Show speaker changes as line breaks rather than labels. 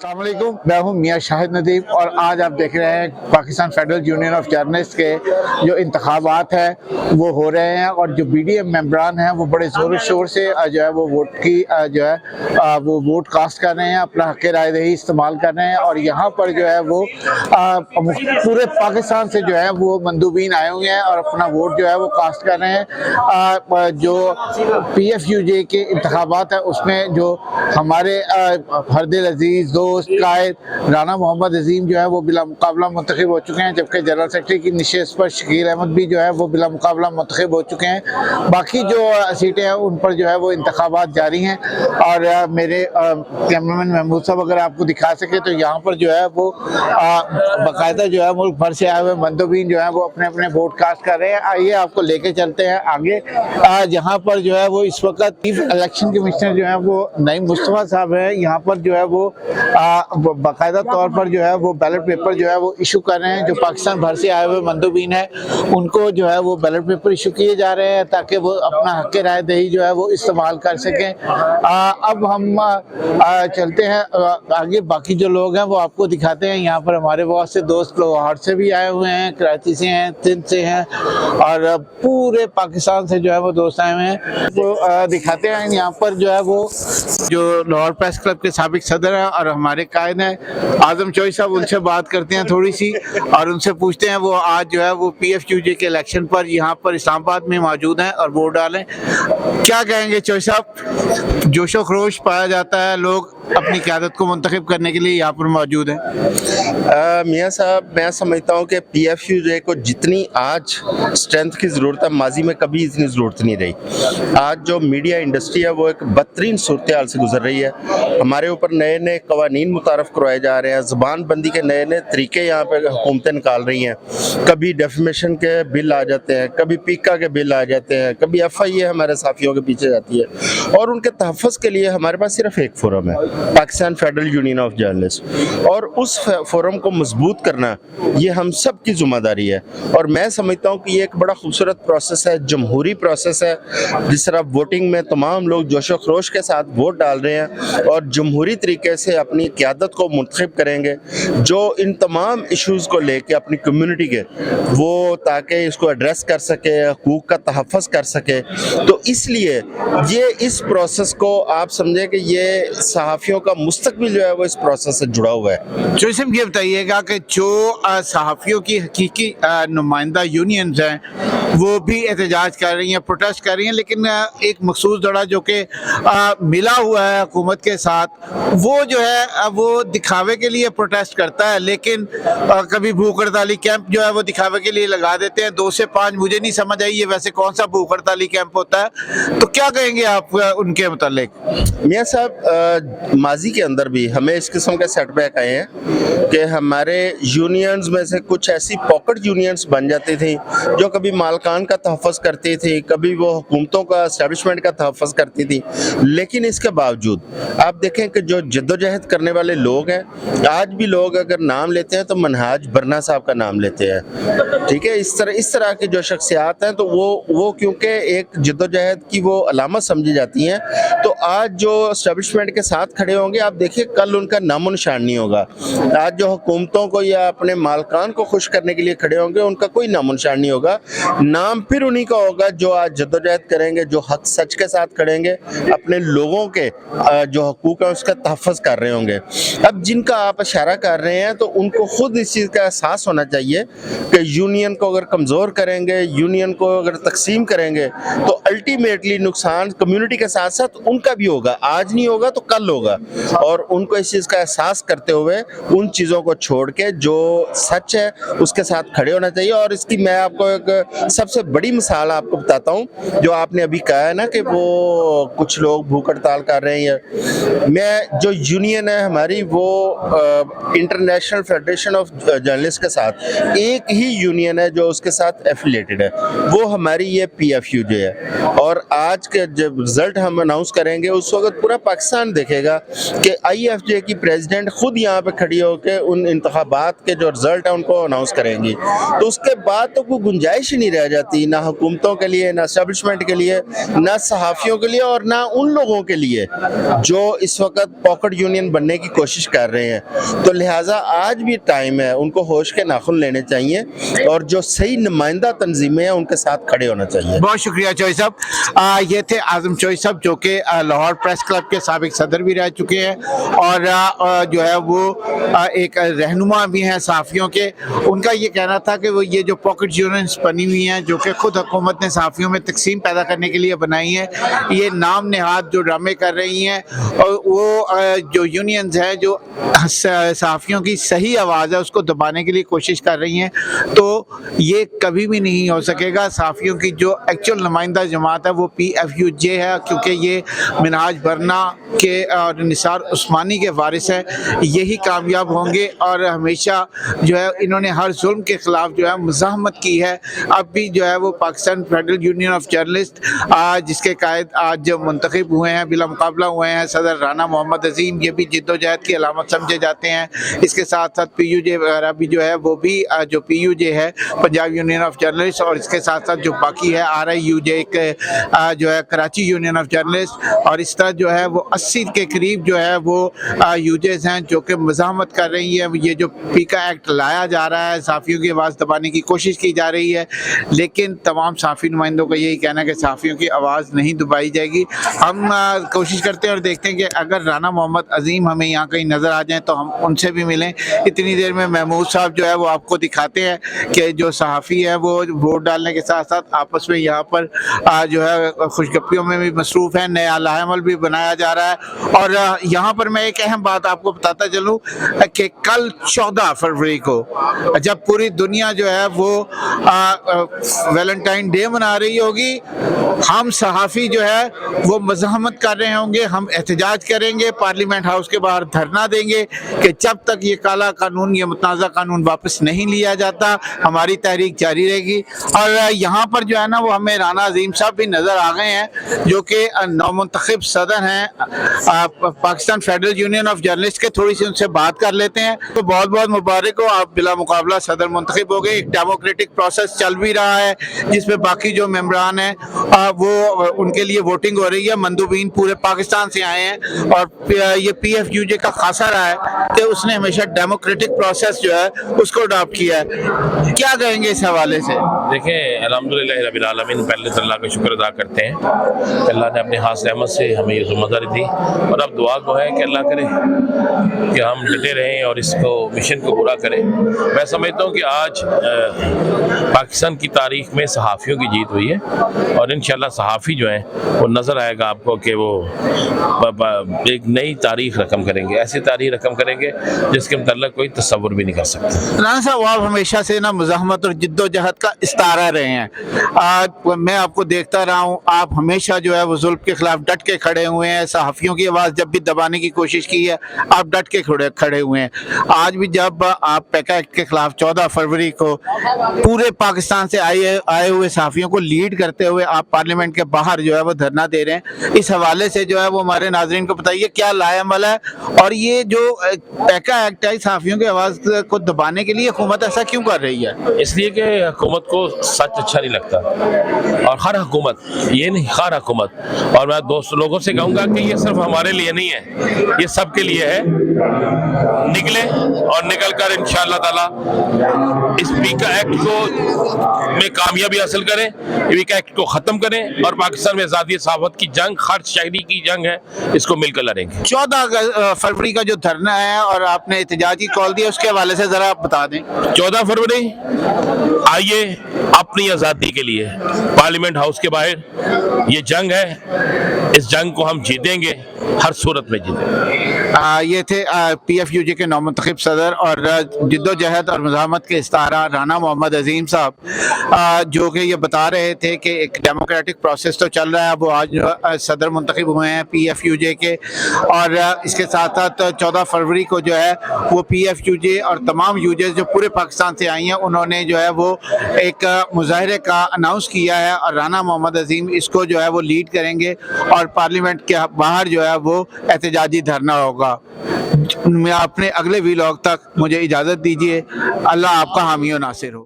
अस्सलाम वालेकुम, मैं हूं मियां शाहिद नदीम और आज आप देख रहे हैं Pakistan federal union of journalist के जो इंतखाबात हैं वो हो रहे हैं और जो BDM मेंबरान हैं वो बड़े ज़ोर शोर से जो है वो वोट की जो है वो वोट कास्ट कर रहे हैं, अपना हक़ राय दही इस्तेमाल कर रहे हैं। और यहाँ पर जो है वो पूरे पाकिस्तान से जो है वो मंदूबीन आए हुए हैं और अपना वोट जो है वो कास्ट कर रहे हैं। जो PFUJ के इंतखाबात हैं उसमें जो हमारे फर्दिल अजीज़ दोस्त कायद राना मोहम्मद अजीम जो है वो बिला मुकाबला मुंतखब हो चुके हैं, जबकि जनरल सेक्रेटरी की निशस्त पर शकील अहमद भी जो है वो बिला मुकाबला मुंतखब हो चुके हैं। बाकी जो सीटें हैं उन पर जो है वो इंतखाबात जारी हैं। और मेरे कैमरामैन महमूद साहब अगर आपको दिखा सके तो यहाँ पर जो है वो बाकायदा जो है मुल्क भर से आए हुए मंदोबीन जो है वो अपने अपने वोट कास्ट कर रहे हैं। आइए आपको लेके चलते हैं आगे, जहाँ पर जो है वो इस वक्त चीफ इलेक्शन कमिश्नर जो है वो नईम मुस्तफा साहब है। यहाँ पर जो है वो बाकायदा तौर पर जो है वो बैलेट पेपर जो है वो इशू कर रहे हैं। जो पाकिस्तान भर से आए हुए मंदोबीन है उनको जो है वो बैलेट पेपर इशू किए जा रहे हैं ताकि वो अपना हक़ राय दही जो है वो इस्तेमाल कर सकें। अब हम चलते हैं आगे, बाकी जो लोग हैं वो आपको दिखाते हैं। यहाँ पर हमारे बहुत से दोस्त लाहौर से भी आए हुए हैं, कराची से हैं, सिंध से हैं और पूरे पाकिस्तान से जो है वो दोस्त आए हुए हैं। तो दिखाते हैं यहाँ पर जो है वो जो लाहौर प्रेस क्लब के साबिक सदर हैं और हमारे कायद हैं आजम चोई साहब, उनसे बात करते हैं थोड़ी सी और उनसे पूछते हैं वो आज जो है वो PFUJ के इलेक्शन पर यहाँ पर इस्लामाबाद में मौजूद हैं और वोट डालें। क्या कहेंगे चोई साहब? जोशो खरोश पाया जाता है, लोग अपनी क़यादत को मुंतखब करने के लिए यहाँ पर मौजूद हैं।
मियाँ साहब, मैं समझता हूँ कि PFUJ को जितनी आज स्ट्रेंथ की ज़रूरत है माजी में कभी इतनी ज़रूरत नहीं रही। आज जो मीडिया इंडस्ट्री है वो एक बदतरीन सूरत हाल से गुजर रही है। हमारे ऊपर नए नए कवानीन मुतारफ़ करवाए जा रहे हैं, ज़बान बंदी के नए नए तरीके यहाँ पे हुकूमतें निकाल रही हैं। कभी डेफमेशन के बिल आ जाते हैं, कभी पीका के बिल आ जाते हैं, कभी FIA हमारे साफियों के पीछे जाती है। और उनके तहफ़्फ़ुज़ के लिए हमारे पास सिर्फ एक फोरम है, Pakistan federal union of journalist, और उस फोरम को मजबूत करना ये हम सब की ज़िम्मेदारी है। और मैं समझता हूँ कि ये एक बड़ा खूबसूरत प्रोसेस है, जमहूरी प्रोसेस है। जिस तरह वोटिंग में तमाम लोग जोशो खरोश के साथ वोट डाल रहे हैं और जमहूरी तरीके से अपनी क़यादत को मुंतखब करेंगे, जो इन तमाम इशूज़ को लेके अपनी कम्यूनिटी के वो ताकि इसको एड्रेस कर सके, हकूक़ का तहफ़्फ़ुज़ कर सके। तो इसलिए ये इस प्रोसेस को आप समझें कि ये सहाफ़ियों का मुस्तकबिल जो है वो इस प्रोसेस से जुड़ा हुआ है।
जो इसमें ये बताइएगा कि जो सहाफ़ियों की हकीकी नुमाइंदा यूनियंस हैं वो भी एहतजाज कर रही हैं, प्रोटेस्ट कर रही हैं, लेकिन एक मखसूस दड़ा जो कि मिला हुआ है हुकूमत के साथ वो जो है वो दिखावे के लिए प्रोटेस्ट करता है। लेकिन कभी भूख हड़ताली कैंप जो है वो दिखावे के लिए लगा देते हैं 2 से 5। मुझे नहीं समझ आई ये वैसे कौन सा भूख हड़ताली कैंप होता है, तो क्या कहेंगे आप उनके मुतालिक?
मियाँ साहब, माजी के अंदर भी हमें इस किस्म के सेटबैक आए हैं कि हमारे यूनियंस में से कुछ ऐसी पॉकेट यूनियंस बन जाती थी जो कभी मालकान का तहफ़्फ़ुज़ करती थी, कभी वो हुकूमतों का एस्टेब्लिशमेंट का तहफ़्फ़ुज़ करती थी। लेकिन इसके बावजूद आप देखें कि जो जद्दोजहद करने वाले लोग हैं, आज भी लोग अगर नाम लेते हैं तो मनहाज बरना साहब का नाम लेते हैं, ठीक है। इस तरह की जो शख्सियात हैं तो वो क्योंकि एक जद्दोजहद की वो अलामत समझी जाती हैं, तो आज जो एस्टेब्लिशमेंट के साथ खड़े होंगे आप देखिए कल उनका नामो निशान नहीं होगा। आज जो हुकूमतों को या अपने मालकान को खुश करने के लिए खड़े होंगे उनका कोई नामो निशान नहीं होगा। नाम फिर उन्हीं का होगा जो आज जद्दोजहद करेंगे, जो हक सच के साथ खड़ेंगे, अपने लोगों के जो हकूक़ है उसका तहफ़्फ़ुज़ कर रहे होंगे। अब जिनका आप इशारा कर रहे हैं तो उनको खुद इस चीज़ का एहसास होना चाहिए कि यूनियन को अगर कमज़ोर करेंगे, यूनियन को अगर तकसीम करेंगे तो अल्टीमेटली नुकसान कम्युनिटी के साथ साथ उनका भी होगा। आज नहीं होगा तो कल होगा। और उनको इस चीज़ का एहसास करते हुए उन चीज़ों को छोड़ के जो सच है उसके साथ खड़े होना चाहिए। और इसकी मैं आपको एक सबसे बड़ी मिसाल आपको बताता हूँ, जो आपने अभी कहा है ना कि वो कुछ लोग भूख हड़ताल कर रहे हैं। मैं जो यूनियन है हमारी वो इंटरनेशनल फेडरेशन ऑफ जर्नलिस्ट के साथ एक ही यूनियन है जो उसके साथ एफिलिएटेड है, वो हमारी ये PFUJ है। और आज के जब रिजल्ट हम अनाउंस करेंगे उस वक्त पूरा पाकिस्तान देखेगा कि IFJ की प्रेसिडेंट खुद यहाँ पे खड़ी होकर उन इंतखाबात के जो रिजल्ट है उनको अनाउंस करेंगी। तो उसके बाद तो कोई गुंजाइश ही नहीं रह जाती, ना हुकूमतों के लिए, ना एस्टेब्लिशमेंट के लिए, ना सहाफ़ियों के लिए और ना उन लोगों के लिए जो इस वक्त पॉकेट यूनियन बनने की कोशिश कर रहे हैं। तो लिहाजा आज भी टाइम है, उनको होश के नाखून लेने चाहिए और जो सही नुमाइंदा तंजीमें हैं उनके साथ खड़े होना चाहिए।
बहुत शुक्रिया चोई साहब। ये थे आजम चोई साहब जो कि लाहौर प्रेस क्लब के साबिक सदर भी रह चुके हैं और जो है वो एक रहनुमा भी हैं सहाफ़ियों के। उनका ये कहना था कि वो ये जो पॉकेट यूनियंस बनी हुई हैं जो कि खुद हुकूमत ने सहाफ़ियों में तकसीम पैदा करने के लिए बनाई हैं, ये नाम नेहाद जो ड्रामे कर रही हैं और वो जो यूनियंस हैं जो सहाफ़ियों की सही आवाज़ है उसको दबाने के लिए कोशिश कर रही हैं, तो ये कभी भी नहीं हो सकेगा। सहाफ़ियों की जो एक्चुअल नुमाइंदा जमात है वो PFUJ है, क्योंकि ये मिनहाज बरना के और निसार उस्मानी के वारिस हैं। यही कामयाब होंगे और हमेशा जो है इन्होंने हर जुल्म के ख़िलाफ़ जो है मुज़ाहमत की है। अब भी जो है वो Pakistan federal union of journalist जिसके कायद आज जो मुंतखब हुए हैं, बिला मुकाबला हुए हैं सदर राना मोहम्मद अजीम, ये भी जिद्दोजहद की अलामत समझे जाते हैं। इसके साथ साथ PUJ वगैरह भी जो है वो भी जो PUJ है पंजाब यूनियन ऑफ जर्नलिस्ट और इसके साथ साथ जो बाकी है RIUJ जो है कराची यूनियन ऑफ जर्नलिस्ट और इस तरह जो है वो 80 के करीब जो है वो यूजेस हैं जो कि मज़ाहमत कर रही है। ये जो पीका एक्ट लाया जा रहा है, सहाफ़ियों की आवाज़ दबाने की कोशिश की जा रही है, लेकिन तमाम सहाफ़ी नुमाइंदों का यही कहना है कि सहाफ़ियों की आवाज़ नहीं दबाई जाएगी। हम कोशिश करते हैं और देखते हैं कि अगर राना मोहम्मद अजीम हमें यहाँ कहीं नज़र आ जाएँ तो हम उनसे भी मिलें। इतनी देर में महमूद साहब जो है वो आपको दिखाते हैं कि जो सहाफ़ी है वो वोट डालने के साथ साथ आपस में यहाँ पर जो है खुशगपियों में भी मसरूफ़ है, नया लाहेमल भी बनाया जा रहा है। और यहाँ पर मैं एक अहम बात आपको बताता चलूँ कि कल 14 फरवरी को जब पूरी दुनिया जो है वो वैलेंटाइन डे मना रही होगी, हम सहाफ़ी जो है वो मज़ाहमत कर रहे होंगे, हम एहतजाज करेंगे, पार्लियामेंट हाउस के बाहर धरना देंगे कि जब तक ये काला कानून, ये मुतनाज़ा कानून वापस नहीं लिया जाता हमारी तहरीक जारी रहेगी। और यहाँ पर जो है ना वो हमें राना अजीम साहब भी नज़र आ गए हैं जो कि नौमुंतखब सदर हैं Pakistan federal union of journalist के। थोड़ी सी उनसे बात कर लेते हैं। तो बहुत बहुत मुबारक हो, आप बिला मुकाबला सदर मुंतखब हो गए। एक डेमोक्रेटिक प्रोसेस चल भी रहा है जिसमें बाकी जो मेम्बरान हैं वो उनके लिए वोटिंग हो रही है। मंदूबीन पूरे पाकिस्तान से आए हैं और ये PFUJ का खासा रहा है कि उसने हमेशा डेमोक्रेटिक प्रोसेस जो है उसको अडॉप्ट किया है। क्या कहेंगे इस हवाले से?
देखें, अल्हम्दुलिल्लाह रब्बिल आलमीन, पहले तो अल्लाह का शुक्र अदा करते हैं कि अल्लाह ने अपने खास रहमत से हमें ये ज़िम्मेदारी दी और अब दुआ को है कि अल्लाह करे कि हम डटे रहें और इसको मिशन को पूरा करें। मैं समझता हूँ कि आज पाकिस्तान की तारीख में सहाफ़ियों की जीत हुई है और इंशाअल्लाह सहाफ़ी जो हैं वो नज़र आएगा आपको कि वो एक नई तारीख रकम करेंगे, ऐसी तारीख रकम करेंगे जिसके मतलब कोई तस्वुर भी नहीं कर सकता।
राना साहब, आप हमेशा से ना मुज़ाहमत और जिद्दोजहद का इस्तारा रहे हैं। मैं आपको देखता रहा हूँ, आप हमेशा जो है वो जुल्म के खिलाफ डट के खड़े हुए हैं। सहाफ़ियों की आवाज़ जब भी दबाने की कोशिश की है आप डट के खड़े हुए हैं। आज भी जब आप पैका एक्ट के खिलाफ 14 फरवरी को पूरे पाकिस्तान से आए हुए सहाफ़ियों को लीड करते हुए आप पार्लियामेंट के बाहर जो है वो धरना दे रहे हैं, इस हवाले से जो है वो हमारे नाज़रीन को बताइए क्या लाएअमल है और ये जो पैका एक्ट है सहाफ़ियों की आवाज़ को दबाने के लिए हुकूमत ऐसा क्यों कर रही है?
इसलिए कि हुकूमत को सच अच्छा नहीं लगता और हर हुकूमत, ये नहीं हर हुकूमत, और मैं दोस्त लोगों से कहूँगा कि ये सिर्फ हमारे लिए नहीं है, ये सबके लिए है। निकले और निकल कर इंशाअल्लाह ताला इस पीका एक्ट को में कामयाबी हासिल करें, पीका एक्ट को ख़त्म करें और पाकिस्तान में आज़ादी सहाफ़त की जंग, खर्च शायरी की जंग है, इसको मिलकर लड़ेंगे।
14 फरवरी का जो धरना है और आपने एहतजाज की कॉल दी है उसके हवाले से ज़रा आप बता दें।
14 फरवरी आइए अपनी आज़ादी के लिए पार्लियामेंट हाउस के बाहर, ये जंग है, इस जंग को हम जीतेंगे, हर सूरत में जीतेंगे।
ये थे PFUJ के नौमुंतखब सदर और जिद्दोजहद और मज़ाहमत के इस्तारा राना मोहम्मद अजीम साहब जो कि ये बता रहे थे कि एक डेमोक्रेटिक प्रोसेस तो चल रहा है। वो आज सदर मुंतखब हुए हैं PFUJ के और इसके साथ साथ 14 फरवरी को जो है वो PFUJ और तमाम यूजेस जो पूरे पाकिस्तान से आई हैं उन्होंने जो है वो एक मुजाहरे का अनाउंस किया है और राना मोहम्मद अजीम इसको जो है वो लीड करेंगे और पार्लियामेंट के बाहर जो है वो एहतजाजी धरना होगा। मैं अपने अगले व्लॉग तक मुझे इजाज़त दीजिए। अल्लाह आपका हामी और नासिर हो।